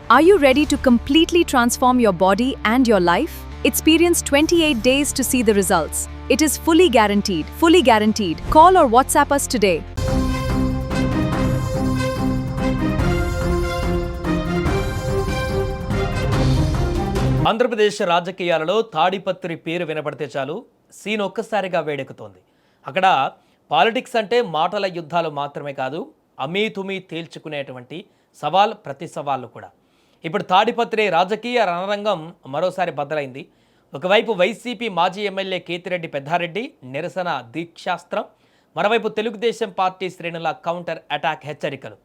Are you ready to completely transform your body and your life? Experience 28 days to see the results. It is fully guaranteed. Fully guaranteed. Call or WhatsApp us today. Andhra Pradesh రాజకీయాలలో తాడిపత్రి పేరు వినపడితే చాలు scene ఒక్కసారిగా వేడెక్కుతోంది. అక్కడ politics అంటే మాటల యుద్ధాలు మాత్రమే కాదు, అమీతుమీ తేల్చుకునేటువంటి సవాల్ ప్రతి సవాళ్ళు కూడా. ఇప్పుడు తాడిపత్రి రాజకీయ రణరంగం మరోసారి బద్దలైంది. ఒకవైపు వైసీపీ మాజీ ఎమ్మెల్యే కేతిరెడ్డి పెద్దారెడ్డి నిరసన దీక్షాస్త్రం, మరోవైపు తెలుగుదేశం పార్టీ శ్రేణుల కౌంటర్ అటాక్ హెచ్చరికలు.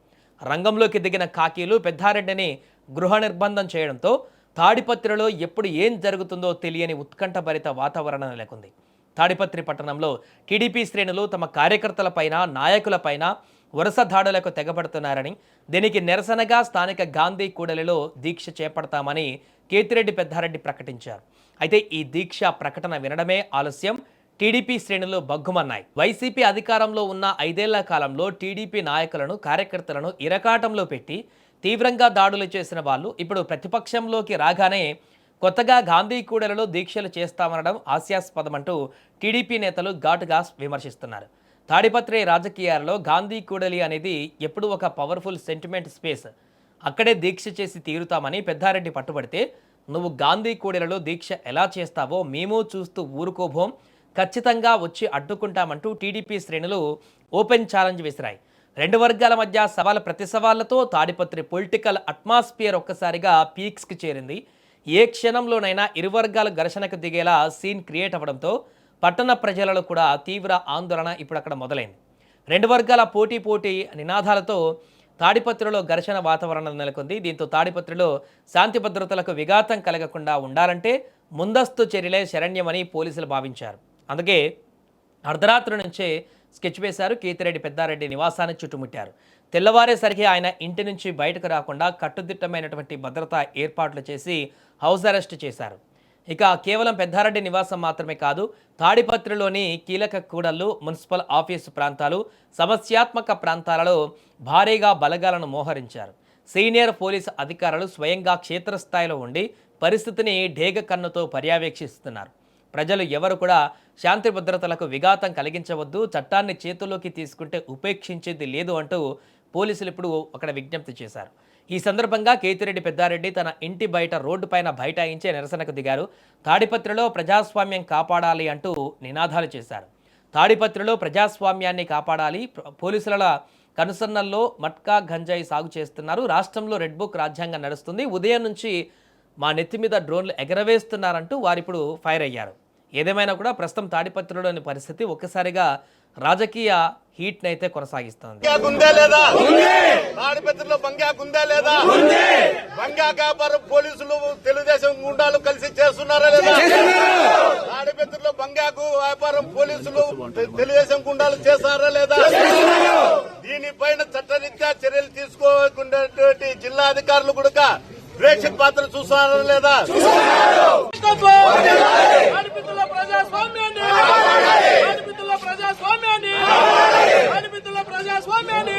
రంగంలోకి దిగిన కాకీలు పెద్దారెడ్డిని గృహ నిర్బంధం చేయడంతో తాడిపత్రిలో ఎప్పుడు ఏం జరుగుతుందో తెలియని ఉత్కంఠభరిత వాతావరణం నెలకొంది. తాడిపత్రి పట్టణంలో టీడీపీ శ్రేణులు తమ కార్యకర్తలపైన, నాయకులపైన వరుస దాడులకు తెగబడుతున్నారని, దీనికి నిరసనగా స్థానిక గాంధీ కూడలిలో దీక్ష చేపడతామని కేతిరెడ్డి పెద్దారెడ్డి ప్రకటించారు. అయితే ఈ దీక్ష ప్రకటన వినడమే ఆలస్యం. టీడీపీ శ్రేణులు బగ్గుమన్నాయి. వైసీపీ అధికారంలో ఉన్న 5 ఏళ్ల కాలంలో టీడీపీ నాయకులను, కార్యకర్తలను ఇరకాటంలో పెట్టి తీవ్రంగా దాడులు చేసిన వాళ్ళు ఇప్పుడు ప్రతిపక్షంలోకి రాగానే కొత్తగా గాంధీ కూడలిలో దీక్షలు చేస్తామనడం హాస్యాస్పదమంటూ టీడీపీ నేతలు ఘాటుగా విమర్శిస్తున్నారు. తాడిపత్రి రాజకీయాలలో గాంధీ కూడలి అనేది ఎప్పుడూ ఒక పవర్ఫుల్ సెంటిమెంట్ స్పేస్. అక్కడే దీక్ష చేసి తీరుతామని పెద్దారెడ్డి పట్టుబడితే, నువ్వు గాంధీ కూడలిలో దీక్ష ఎలా చేస్తావో మేము చూస్తూ ఊరుకోబోం, ఖచ్చితంగా వచ్చి అడ్డుకుంటామంటూ టీడీపీ శ్రేణులు ఓపెన్ ఛాలెంజ్ విసిరాయి. 2 వర్గాల మధ్య సవాల్ ప్రతి సవాళ్లతో తాడిపత్రి పొలిటికల్ అట్మాస్ఫియర్ ఒక్కసారిగా పీక్స్కి చేరింది. ఏ క్షణంలోనైనా ఇరు వర్గాలు ఘర్షణకు దిగేలా సీన్ క్రియేట్ అవ్వడంతో పట్టణ ప్రజలలో కూడా తీవ్ర ఆందోళన ఇప్పుడు అక్కడ మొదలైంది. 2 వర్గాల పోటీ నినాదాలతో తాడిపత్రిలో ఘర్షణ వాతావరణం నెలకొంది. దీంతో తాడిపత్రిలో శాంతి భద్రతలకు విఘాతం కలగకుండా ఉండాలంటే ముందస్తు చర్యలే శరణ్యమని పోలీసులు భావించారు. అందుకే అర్ధరాత్రి నుంచే స్కెచ్ వేశారు. కేతిరెడ్డి పెద్దారెడ్డి నివాసాన్ని చుట్టుముట్టారు. తెల్లవారేసరికి ఆయన ఇంటి నుంచి బయటకు రాకుండా కట్టుదిట్టమైనటువంటి భద్రతా ఏర్పాట్లు చేసి హౌస్ అరెస్ట్ చేశారు. ఇక కేవలం పెద్దారెడ్డి నివాసం మాత్రమే కాదు, తాడిపత్రిలోని కీలక కూడళ్లు, మున్సిపల్ ఆఫీసు ప్రాంతాలు, సమస్యాత్మక ప్రాంతాలలో భారీగా బలగాలను మోహరించారు. సీనియర్ పోలీసు అధికారులు స్వయంగా క్షేత్రస్థాయిలో ఉండి పరిస్థితిని డేగ కన్నుతో పర్యవేక్షిస్తున్నారు. ప్రజలు ఎవరు కూడా శాంతి భద్రతలకు విఘాతం కలిగించవద్దు, చట్టాన్ని చేతుల్లోకి తీసుకుంటే ఉపేక్షించేది లేదు అంటూ పోలీసులు ఇప్పుడు అక్కడ విజ్ఞప్తి చేశారు. ఈ సందర్భంగా కేతిరెడ్డి పెద్దారెడ్డి తన ఇంటి బయట రోడ్డు పైన బైఠాయించే నిరసనకు దిగారు. తాడిపత్రిలో ప్రజాస్వామ్యం కాపాడాలి అంటూ నినాదాలు చేశారు. తాడిపత్రిలో ప్రజాస్వామ్యాన్ని కాపాడాలి, పోలీసుల కనుసన్నల్లో మట్కా గంజాయి సాగు చేస్తున్నారు, రాష్ట్రంలో రెడ్ బుక్ రాజ్యాంగం నడుస్తుంది, ఉదయం నుంచి మా నెత్తి మీద డ్రోన్లు ఎగరవేస్తున్నారంటూ వారిప్పుడు ఫైర్ అయ్యారు. ఏదేమైనా కూడా ప్రస్తుతం తాడిపత్రిలోని పరిస్థితి ఒక్కసారిగా రాజకీయ హీట్ నైతే కొనసాగిస్తోంది. పోలీసులు తెలుగుదేశం గుండాలు కలిసి చేస్తున్నారా లేదా? తాడిపత్రిలో బంగాకు వ్యాపారం పోలీసులు తెలుగుదేశం గుండాలు చేస్తారా లేదా? దీనిపైన చట్టరీత్యా చర్యలు తీసుకోకుండా జిల్లా అధికారులు కూడా ప్రేక్షక పాత్ర చూస్తారా లేదా? ప్రజాస్వామ్యాన్ని